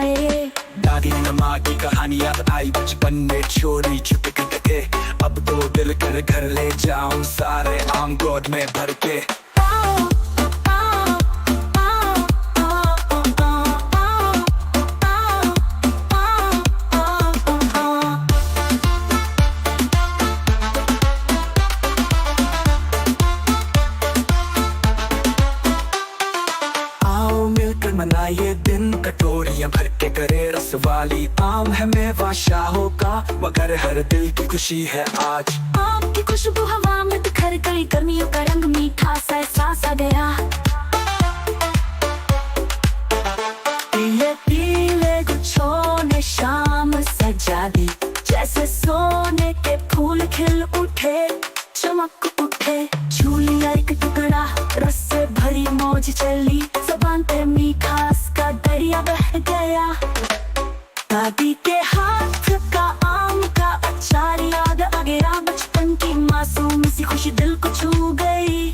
मनाए। दादी माँ की कहानी याद आई बचपन में चोरी छुप के, अब तो दिल कर घर ले जाऊं सारे आम गोद में भर के। मनाइए दिन कटोरियां भर के करे रस वाली आम है मेवा शाहों का, मगर हर दिल की खुशी है आज। आम की खुशबू हवा में बिखर गई, गर्मियों का रंग मीठा सा एहसास आ गया। पीले पीले गुच्छों ने शाम सजा दी, जैसे सोने के फूल खिल उठे चमक उठे। झूलिया एक टुकड़ा रस से भरी मौज चली, ज़बान पे मीठास का दरिया बह गया। दादी के हाथ का आम का अचार याद आ गया, बचपन की मासूम सी खुशी दिल को छू गई।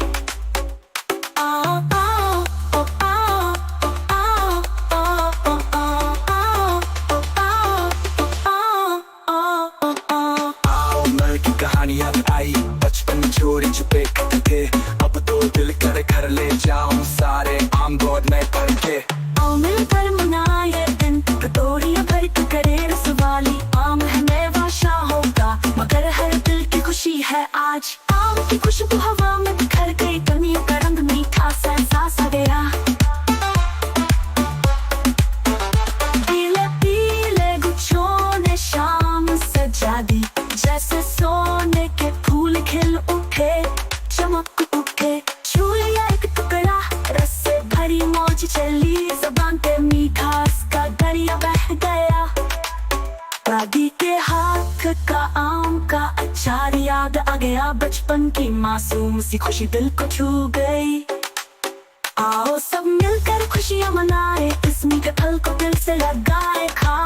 कहानी याद आई बचपन चोरी छुपे के, अब तो दिल कर घर ले जाऊं सारे आम गोद में भर के। आओ मिलकर मनाए दिन कटोरियां भर के करे रस वाली आम है मेवा शाहों का, मगर हर दिल की खुशी है आज। आम की खुशबू हवा में बिखर गई, गर्मियों का रंग मीठा सा एहसास आ गया। पीले पीले गुच्छों ने शाम सजा दी, जैसे सोने के फूल खिल उठे चमक उठे। झूलिया एक टुकड़ा रस से भरी मौज चली, ज़बान पे मीठास का दरिया बह गया। दादी के हाथ का आम का अचार याद आ गया, बचपन की मासूम सी खुशी दिल को छू गई। आओ सब मिलकर खुशियां मनाए, इस मीठे फल को दिल से लगाए खा।